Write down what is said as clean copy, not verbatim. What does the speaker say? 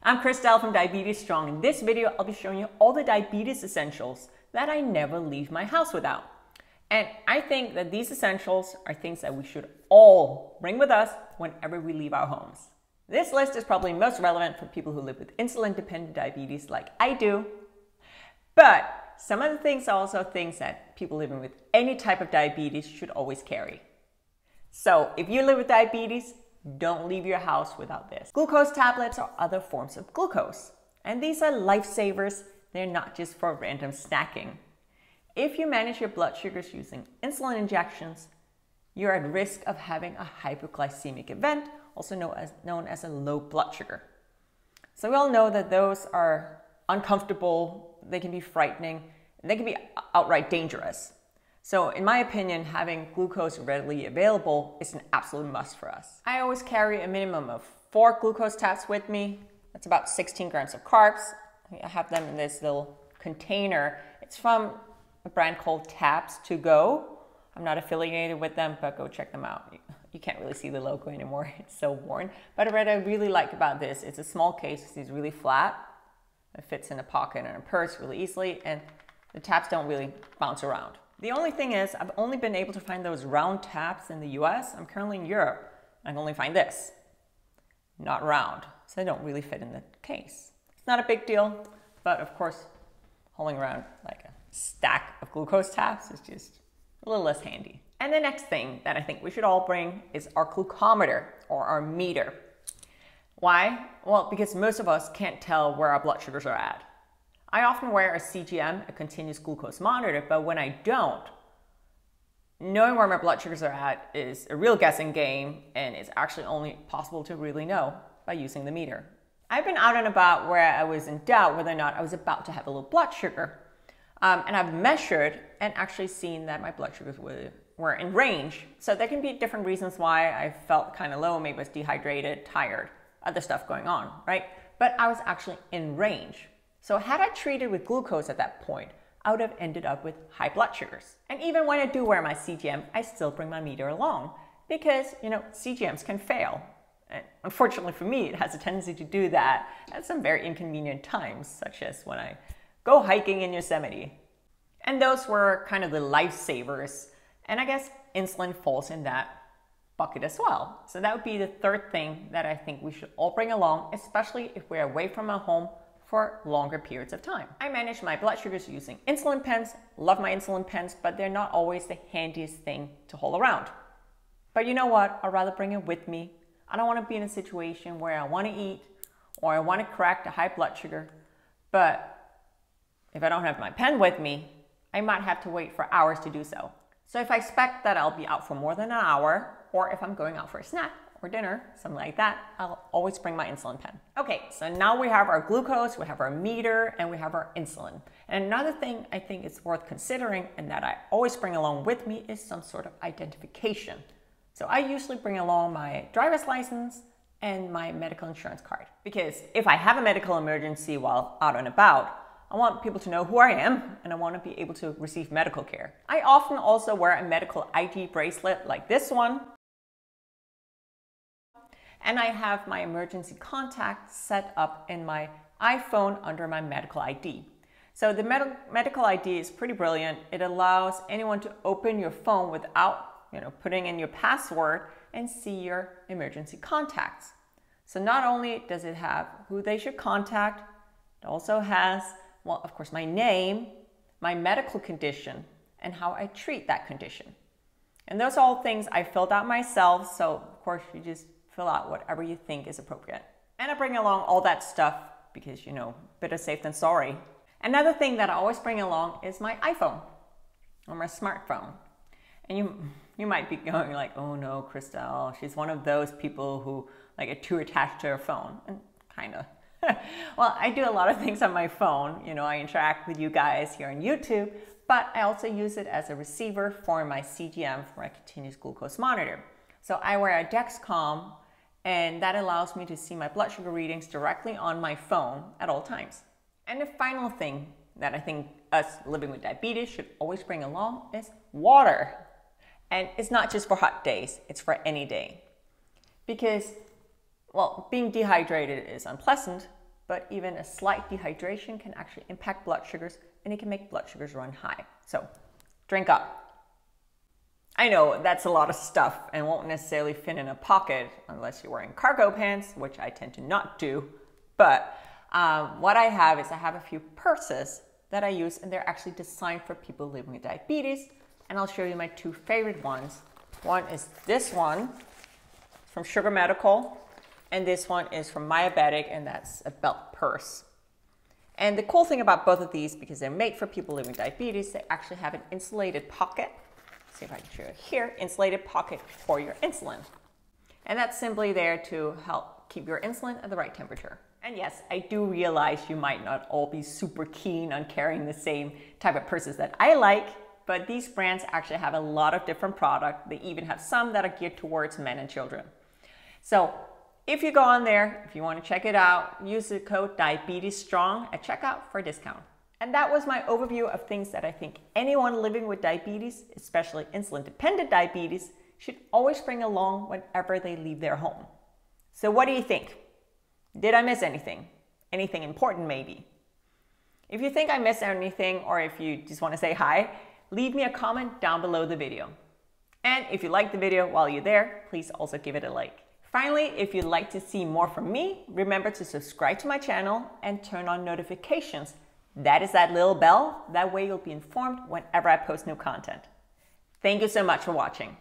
I'm Christelle from Diabetes Strong. In this video, I'll be showing you all the diabetes essentials that I never leave my house without. And I think that these essentials are things that we should all bring with us whenever we leave our homes. This list is probably most relevant for people who live with insulin-dependent diabetes like I do. But some of the things are also things that people living with any type of diabetes should always carry. So if you live with diabetes, don't leave your house without this. Glucose tablets or other forms of glucose. And these are lifesavers. They're not just for random snacking. If you manage your blood sugars using insulin injections, you're at risk of having a hypoglycemic event, also known as a low blood sugar. So we all know that those are uncomfortable, they can be frightening, and they can be outright dangerous. So in my opinion, having glucose readily available is an absolute must for us. I always carry a minimum of 4 glucose tabs with me. That's about 16 grams of carbs. I have them in this little container. It's from a brand called Tabs to Go. I'm not affiliated with them, but go check them out. You can't really see the logo anymore. It's so worn. But what I really like about this, it's a small case. It's really flat. It fits in a pocket and a purse really easily, and the tabs don't really bounce around. The only thing is, I've only been able to find those round tabs in the US. I'm currently in Europe. I can only find this, not round. So they don't really fit in the case. It's not a big deal, but of course, hauling around like a stack of glucose tabs is just a little less handy. And the next thing that I think we should all bring is our glucometer or our meter. Why? Well, because most of us can't tell where our blood sugars are at. I often wear a CGM, a continuous glucose monitor, but when I don't, knowing where my blood sugars are at is a real guessing game, and it's actually only possible to really know by using the meter. I've been out and about where I was in doubt whether or not I was about to have a low blood sugar. And I've measured and actually seen that my blood sugars were in range. So there can be different reasons why I felt kind of low, maybe I was dehydrated, tired, other stuff going on, right? But I was actually in range. So had I treated with glucose at that point, I would have ended up with high blood sugars. And even when I do wear my CGM, I still bring my meter along because, CGMs can fail. And unfortunately for me, it has a tendency to do that at some very inconvenient times, such as when I go hiking in Yosemite. And those were kind of the lifesavers. And I guess insulin falls in that bucket as well. So that would be the third thing that I think we should all bring along, especially if we're away from our home for longer periods of time. I manage my blood sugars using insulin pens, love my insulin pens, but they're not always the handiest thing to haul around. But you know what? I'd rather bring it with me. I don't want to be in a situation where I want to eat or I want to correct a high blood sugar, but if I don't have my pen with me, I might have to wait for hours to do so. So if I expect that I'll be out for more than an hour, or if I'm going out for a snack or dinner, something like that, I'll always bring my insulin pen. Okay, so now we have our glucose, we have our meter, and we have our insulin. And another thing I think is worth considering and that I always bring along with me is some sort of identification. So I usually bring along my driver's license and my medical insurance card. Because if I have a medical emergency while out and about, I want people to know who I am and I want to be able to receive medical care. I often also wear a medical ID bracelet like this one. And I have my emergency contact set up in my iPhone under my medical ID. So the medical ID is pretty brilliant. It allows anyone to open your phone without putting in your password and see your emergency contacts. So not only does it have who they should contact, it also has, well, of course, my name, my medical condition, and how I treat that condition. And those are all things I filled out myself, so of course you just fill out whatever you think is appropriate. And I bring along all that stuff because, better safe than sorry. Another thing that I always bring along is my iPhone or my smartphone. And you might be going like, oh no, Christelle, she's one of those people who are too attached to her phone. And kind of. Well, I do a lot of things on my phone. I interact with you guys here on YouTube, but I also use it as a receiver for my CGM, for my continuous glucose monitor. So I wear a Dexcom, and that allows me to see my blood sugar readings directly on my phone at all times. And the final thing that I think us living with diabetes should always bring along is water. And it's not just for hot days, it's for any day. Because, well, being dehydrated is unpleasant, but even a slight dehydration can actually impact blood sugars, and it can make blood sugars run high. So drink up. I know that's a lot of stuff and won't necessarily fit in a pocket unless you're wearing cargo pants, which I tend to not do. But what I have is I have a few purses that I use, and they're actually designed for people living with diabetes. And I'll show you my two favorite ones. One is this one from Sugar Medical, and this one is from Diabetic, and that's a belt purse. And the cool thing about both of these, because they're made for people living with diabetes, they actually have an insulated pocket. See if I can show you here, insulated pocket for your insulin. And that's simply there to help keep your insulin at the right temperature. And yes, I do realize you might not all be super keen on carrying the same type of purses that I like, but these brands actually have a lot of different products. They even have some that are geared towards men and children. So if you go on there, if you want to check it out, use the code DiabetesStrong at checkout for a discount. And that was my overview of things that I think anyone living with diabetes, especially insulin-dependent diabetes, should always bring along whenever they leave their home. So what do you think? Did I miss anything? Anything important maybe? If you think I missed anything, or if you just want to say hi, leave me a comment down below the video. And if you liked the video while you're there, please also give it a like. Finally, if you'd like to see more from me, remember to subscribe to my channel and turn on notifications. That is that little bell. That way you'll be informed whenever I post new content. Thank you so much for watching.